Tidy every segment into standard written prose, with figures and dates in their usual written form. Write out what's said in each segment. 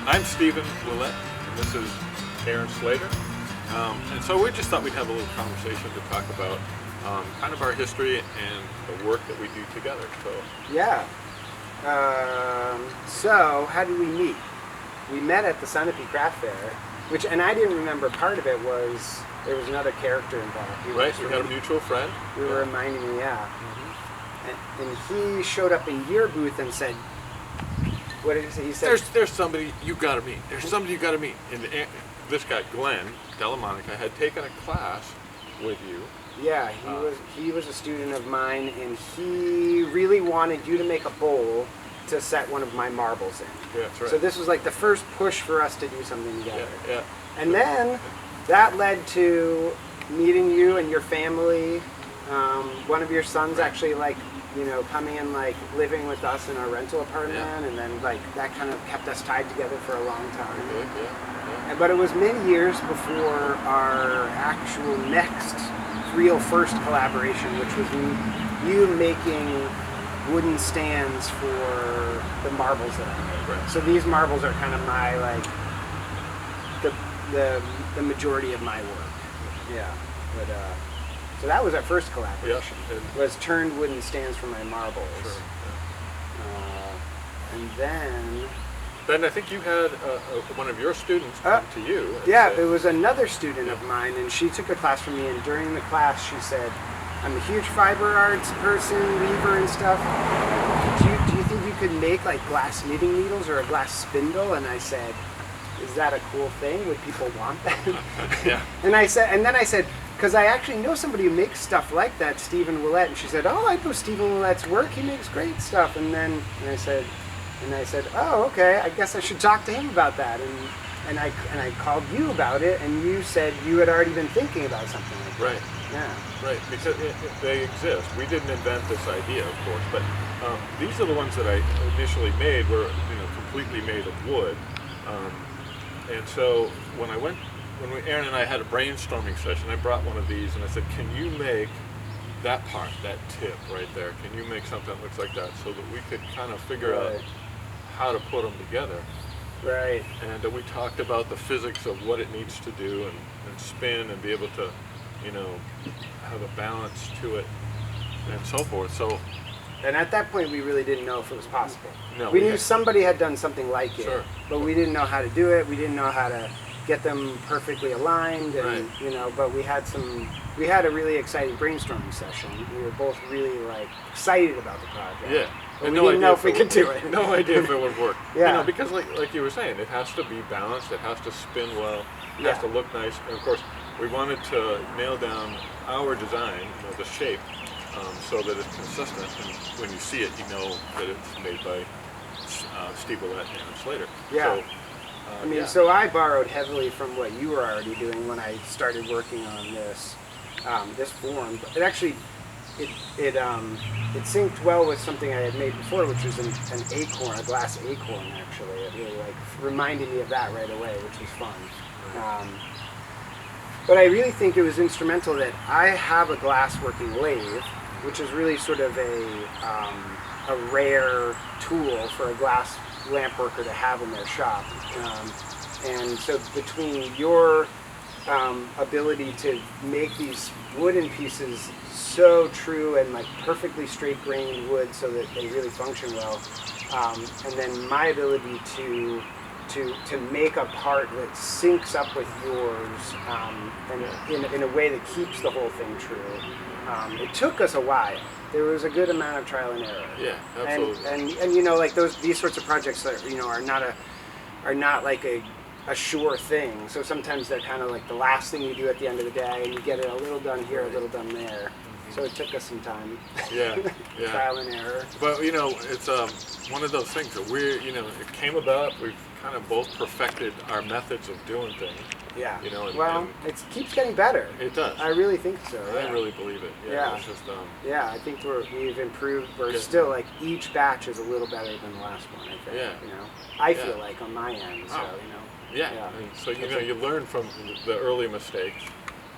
I'm Stephen Willette, and this is Aaron Slater. And so we just thought we'd have a little conversation to talk about kind of our history and the work that we do together. So Yeah. So how did we meet? We met at the Sunapee Craft Fair, and I didn't remember part of it was there was another character involved. right, we had a mutual friend. You were reminding me, yeah. And he showed up in your booth and said, what did he say? He said, There's somebody you got to meet. There's somebody you got to meet. And this guy, Glenn Delamonica, had taken a class with you. yeah, he was a student of mine, and he really wanted you to make a bowl to set one of my marbles in. Yeah, that's right. So this was like the first push for us to do something together. Yeah. And then that led to meeting you and your family. One of your sons actually coming and living with us in our rental apartment, and then that kind of kept us tied together for a long time. Yeah. But it was many years before our actual next real first collaboration, which was you making wooden stands for the marbles that I made. Right. So these marbles are kind of my the majority of my work. Yeah. But so that was our first collaboration. Yeah. Was turned wooden stands for my marbles. Sure. And then Then I think you had one of your students come to you. And yeah, say, there was another student of mine, and she took a class from me, and during the class she said, I'm a huge fiber arts person, weaver and stuff. Do you think you could make glass knitting needles or a glass spindle? And I said, is that a cool thing? Would people want that? Yeah. And then I said, because I actually know somebody who makes stuff like that, Stephen Willette. And she said, oh, I know Stephen Willette's work. He makes great stuff. And I said, oh, okay. I guess I should talk to him about that. And I called you about it, and you said you had already been thinking about something like that. Right. Yeah. Right, because they exist. We didn't invent this idea, of course, but these are the ones that I initially made were completely made of wood. And so when Aaron and I had a brainstorming session, I brought one of these and I said, can you make that part, that tip right there, can you make something that looks like that, so that we could kind of figure out how to put them together. Right. And we talked about the physics of what it needs to do and spin and be able to, have a balance to it and so forth. So. And at that point, we really didn't know if it was possible. No, we knew somebody had done something like it, Sure. but we didn't know how to do it. We didn't know how to get them perfectly aligned, and but we had a really exciting brainstorming session. We were both really excited about the project. Yeah. But we didn't know if we could do it. No idea if it would work. Yeah. Because like you were saying, it has to be balanced, it has to spin well, it has to look nice, and of course, we wanted to nail down our design, the shape, so that it's consistent, and when you see it, you know that it's made by Steve Willette and Aaron Slater. Yeah. So, so I borrowed heavily from what you were already doing when I started working on this form. But it actually, it synced well with something I had made before, which was an acorn, a glass acorn. Actually, it really reminded me of that right away, which was fun. But I really think it was instrumental that I have a glass working lathe, which is really sort of a rare tool for a glass lamp worker to have in their shop. And so between your ability to make these wooden pieces so true and perfectly straight grained wood so that they really function well, and then my ability to make a part that syncs up with yours and in a way that keeps the whole thing true. It took us a while. There was a good amount of trial and error. Yeah, absolutely. And these sorts of projects are not like a sure thing. So sometimes they're kind of like the last thing you do at the end of the day, and you get it a little done here, a little done there. So it took us some time. Yeah. Trial and error. But it's one of those things that it came about. We've kind of both perfected our methods of doing things. Yeah. And it keeps getting better. It does. I really think so. I really believe it. Yeah. It's just, I think we've improved. We're still each batch is a little better than the last one. I think. Yeah. I feel like on my end. So Yeah. And so you learn from the early mistakes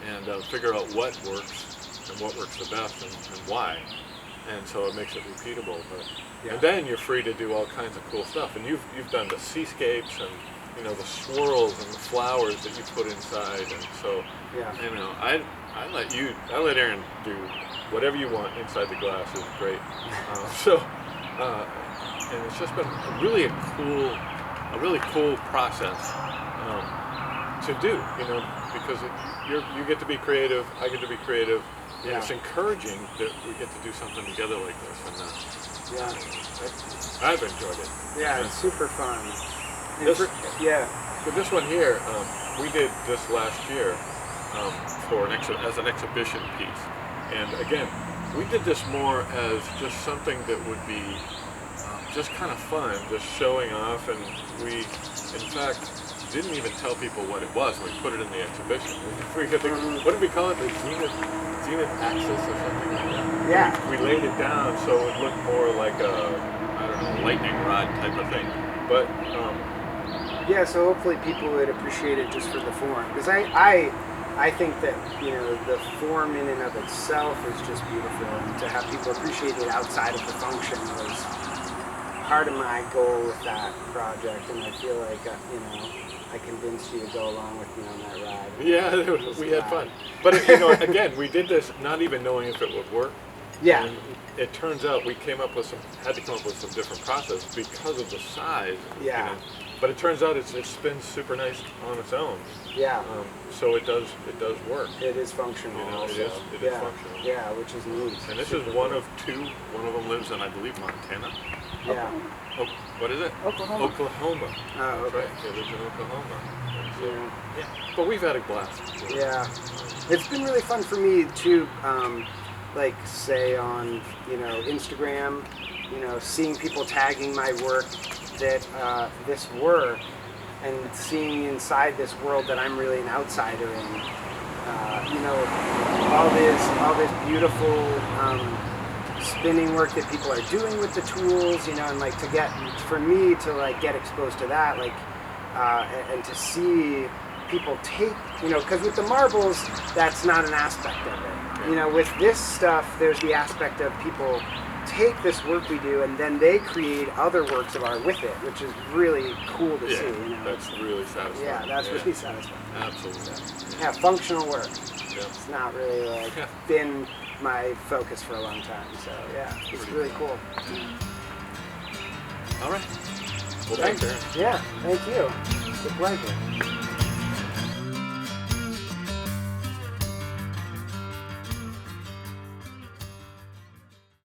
and figure out what works and what works the best and why. And so it makes it repeatable. But and then you're free to do all kinds of cool stuff. And you've done the seascapes and the swirls and the flowers that you put inside, and so Yeah. I let Aaron do whatever you want inside the glass is great. And it's just been a really cool process to do, because you get to be creative, I get to be creative, and it's encouraging that we get to do something together like this, and I've enjoyed it. Yeah, it's super fun. And For this one here, we did this last year as an exhibition piece, and again, we did this more as just something that would be just kind of fun, just showing off, and we, in fact, didn't even tell people what it was when we put it in the exhibition. What did we call it? The Zenith Axis or something like that? Yeah. We laid it down so it would look more like a lightning rod type of thing. But yeah, so hopefully people would appreciate it just for the form, because I think that the form in and of itself is just beautiful, and to have people appreciate it outside of the function was part of my goal with that project, and I feel like I convinced you to go along with me on that ride. Yeah, we had fun. But again, we did this not even knowing if it would work. Yeah. And it turns out we had to come up with some different process because of the size. Yeah. But it turns out it spins super nice on its own. Yeah. So it does work. It is functional. It is functional. Yeah, which is neat. And this is one of two. One of them lives in, I believe, Montana. Yeah. What is it? Oklahoma. Oklahoma. Oh, okay. That's right. It lives in Oklahoma. So, Yeah. But we've had a blast. Yeah. It's been really fun for me too, like say on, Instagram, seeing people tagging my work that this work, and seeing inside this world that I'm really an outsider in. All this beautiful spinning work that people are doing with the tools, and like for me to get exposed to that, and to see people take, because with the marbles, that's not an aspect of it. With this stuff, there's the aspect of people take this work we do and then they create other works of art with it, which is really cool to see. That's really satisfying. Yeah, that's really satisfying. Absolutely. Yeah, functional work. Yeah. It's not really been my focus for a long time. So yeah, it's really cool. All right. Well, thanks, Aaron. Yeah, thank you. It's a pleasure.